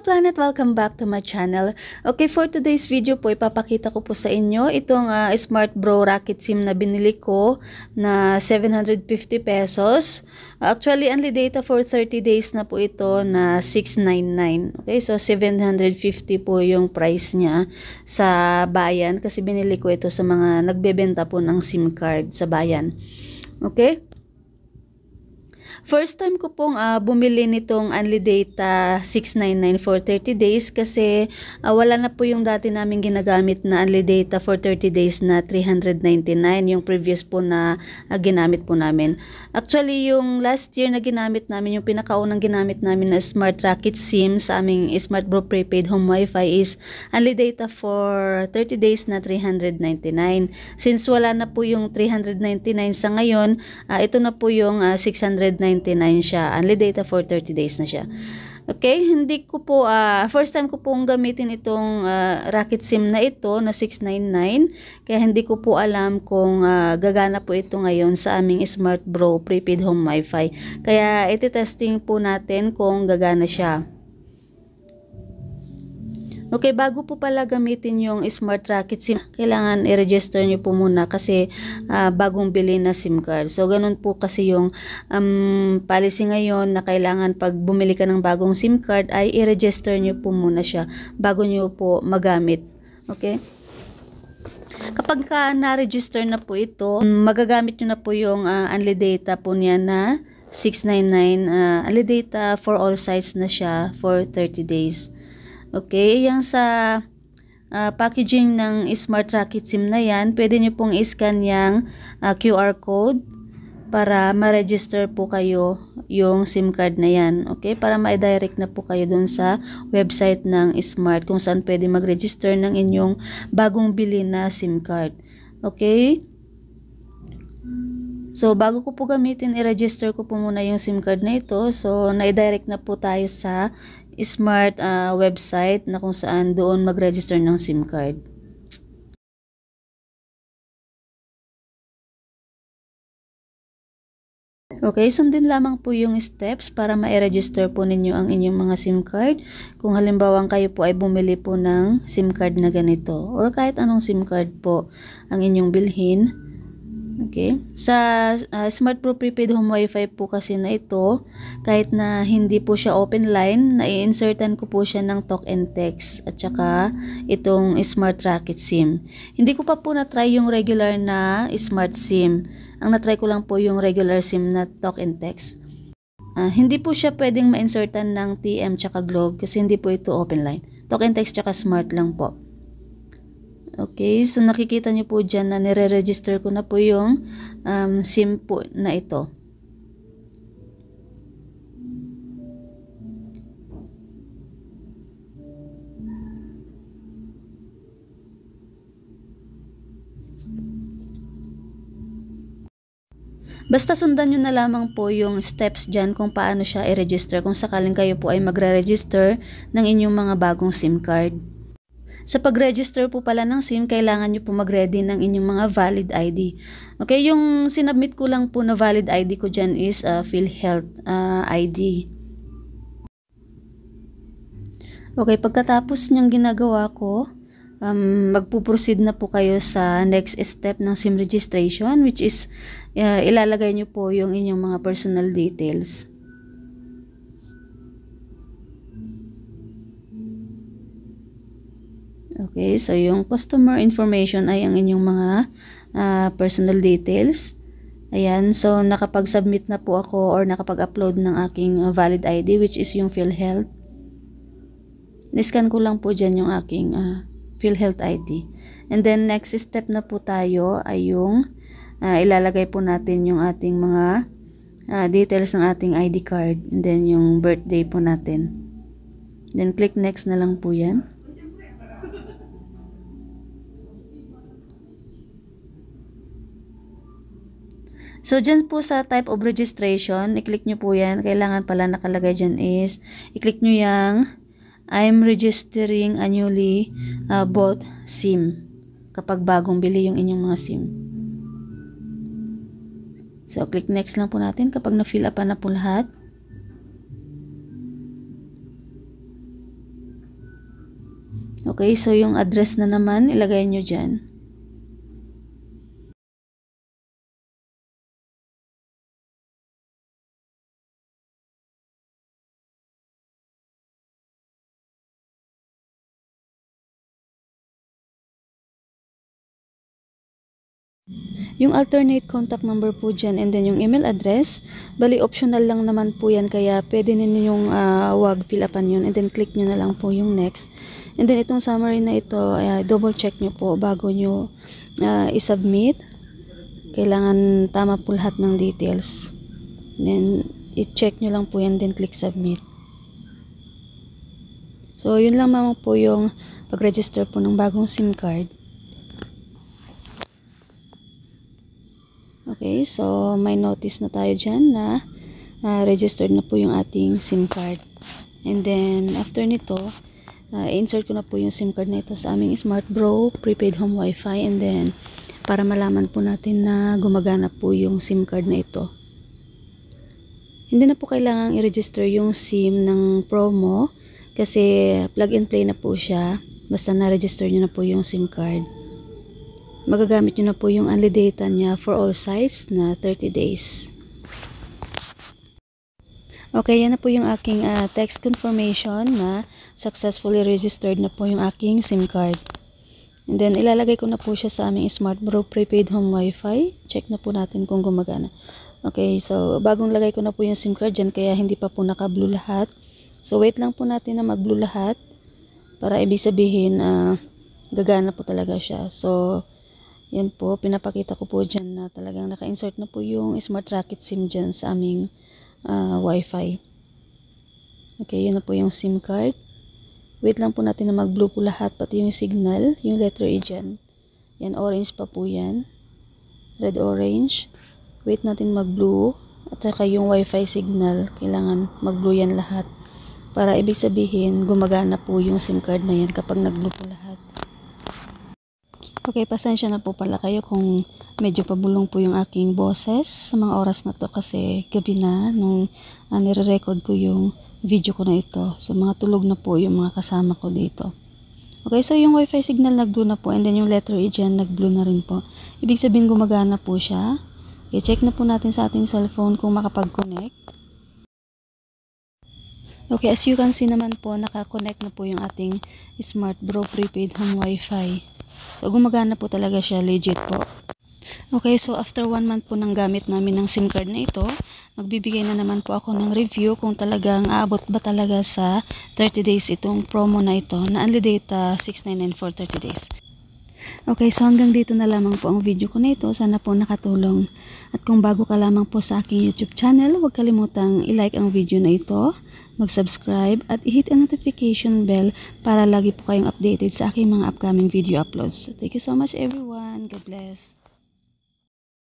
ka-planet! Welcome back to my channel. Okay, for today's video po, ipapakita ko po sa inyo itong Smart Bro Rocket SIM na binili ko na 750 pesos. Actually, only data for 30 days na po ito na 699. Okay, so 750 po yung price niya sa bayan kasi binili ko ito sa mga nagbebenta po ng SIM card sa bayan. Okay? First time ko pong bumili nitong Only Data 699 for 30 days kasi wala na po yung dati namin ginagamit na Only Data for 30 days na 399, yung previous po na ginamit po namin. Actually, yung last year na ginamit namin, yung pinakaunang ginamit namin na Smart Rocket SIM sa aming Smart Bro Prepaid Home Wi-Fi is Only Data for 30 days na 399. Since wala na po yung 399 sa ngayon, ito na po yung 699 siya. Only data for 30 days na siya. Okay, hindi ko po, first time ko pong gamitin itong Rocket SIM na ito na 699. Kaya hindi ko po alam kung gagana po ito ngayon sa aming Smart Bro Prepaid Home Wi-Fi. Kaya iti-testing po natin kung gagana siya. Okay, bago po pala gamitin yung Smart Rocket SIM, kailangan i-register nyo po muna kasi bagong bili na SIM card. So, ganun po kasi yung policy ngayon na kailangan pag bumili ka ng bagong SIM card ay i-register nyo po muna siya bago nyo po magamit. Okay? Kapag na-register na po ito, magagamit nyo na po yung Only Data po niya na 699. Only Data for all sites na siya for 30 days. Okay, yung sa packaging ng Smart Rocket SIM na yan, pwede nyo pong i-scan yung QR code para ma-register po kayo yung SIM card na yan. Okay, para ma-direct na po kayo dun sa website ng Smart kung saan pwede mag-register ng inyong bagong bili na SIM card. Okay? So, bago ko po gamitin, i-register ko po muna yung SIM card na ito. So, na-direct na po tayo sa Smart website na kung saan doon mag-register ng SIM card. Okay, sundin lamang po yung steps para ma-register po ninyo ang inyong mga SIM card. Kung halimbawa kayo po ay bumili po ng SIM card na ganito or kahit anong SIM card po ang inyong bilhin. Okay, sa Smart Bro Prepaid Home Wi-Fi po kasi na ito, kahit na hindi po siya open line, nai-insertan ko po siya ng talk and text at saka itong Smart Rocket SIM. Hindi ko pa po na-try yung regular na Smart SIM. Ang na-try ko lang po yung regular SIM na talk and text. Hindi po siya pwedeng ma-insertan ng TM tsaka Globe kasi hindi po ito open line. Talk and text tsaka Smart lang po. Okay, so nakikita nyo po dyan na nire-register ko na po yung SIM po na ito. Basta sundan nyo na lamang po yung steps dyan kung paano siya i-register kung sakaling kayo po ay magre-register ng inyong mga bagong SIM card. Sa pag-register po pala ng SIM, kailangan nyo po mag-ready ng inyong mga valid ID. Okay, yung sinubmit ko lang po na valid ID ko dyan is PhilHealth ID. Okay, pagkatapos niyang ginagawa ko, magpuproceed na po kayo sa next step ng SIM registration, which is ilalagay nyo po yung inyong mga personal details. Okay, so yung customer information ay ang inyong mga personal details. Ayan, so nakapag-submit na po ako or nakapag-upload ng aking valid ID which is yung PhilHealth. Niscan ko lang po dyan yung aking PhilHealth ID. And then next step na po tayo ay yung ilalagay po natin yung ating mga details ng ating ID card and then yung birthday po natin. Then click next na lang po yan. So, dyan po sa type of registration, i-click nyo po yan. Kailangan pala nakalagay dyan is, i-click nyo yung I'm registering a newly bought SIM. Kapag bagong bili yung inyong mga SIM. So, click next lang po natin kapag na-fill up na po lahat. Okay, so yung address na naman, ilagay nyo dyan. Yung alternate contact number po dyan and then yung email address, bali optional lang naman po yan kaya pwede ninyong wag fill upan yun and then click nyo na lang po yung next. And then itong summary na ito, double check nyo po bago nyo i-submit. Kailangan tama po lahat ng details. Then i-check nyo lang po yan then click submit. So yun lang naman po yung pag-register po ng bagong SIM card. Okay, so may notice na tayo dyan na registered na po yung ating SIM card. And then, after nito, insert ko na po yung SIM card na ito sa aming Smart Bro prepaid home wifi. And then, para malaman po natin na gumagana po yung SIM card na ito. Hindi na po kailangang i-register yung SIM ng promo kasi plug and play na po siya. Basta na-register nyo na po yung SIM card. Magagamit nyo na po yung only data niya for all sites na 30 days. Okay, yan na po yung aking text confirmation na successfully registered na po yung aking SIM card. And then, ilalagay ko na po siya sa aming Smart Bro prepaid home wifi. Check na po natin kung gumagana. Okay, so bagong lagay ko na po yung SIM card dyan kaya hindi pa po naka-blue lahat. So, wait lang po natin na mag-blue lahat para ibig sabihin gagana po talaga siya. So, yan po, pinapakita ko po dyan na talagang naka-insert na po yung Smart Racket SIM dyan sa aming Wi-Fi. Okay, yun na po yung SIM card. Wait lang po natin na mag-blue po lahat, pati yung signal, yung letter E dyan. Yan, orange pa po yan. Red-orange. Wait natin mag-blue. At saka yung Wi-Fi signal, kailangan mag-blue yan lahat. Para ibig sabihin, gumagana po yung SIM card na yan kapag nag-blue po lahat. Okay, pasensya na po pala kayo kung medyo pabulong po yung aking boses sa mga oras na to kasi gabi na nung nire-record ko yung video ko na ito. So, mga tulog na po yung mga kasama ko dito. Okay, so yung Wi-Fi signal nag-blue na po and then yung letter E dyan nag-blue na rin po. Ibig sabihin gumagana po siya. Okay, check na po natin sa ating cellphone kung makapag-connect. Okay, as you can see naman po, naka-connect na po yung ating Smart Bro prepaid home Wi-Fi. So, gumagana po talaga siya, legit po. Okay, so after 1 month po ng gamit namin ng SIM card na ito, magbibigay na naman po ako ng review kung talagang aabot ba talaga sa 30 days itong promo na ito na only data 699 for 30 days. Okay, so hanggang dito na lamang po ang video ko na ito. Sana po nakatulong. At kung bago ka lamang po sa aking YouTube channel, huwag kalimutang i-like ang video na ito, mag-subscribe at i-hit ang notification bell para lagi po kayong updated sa aking mga upcoming video uploads. So, thank you so much everyone. God bless.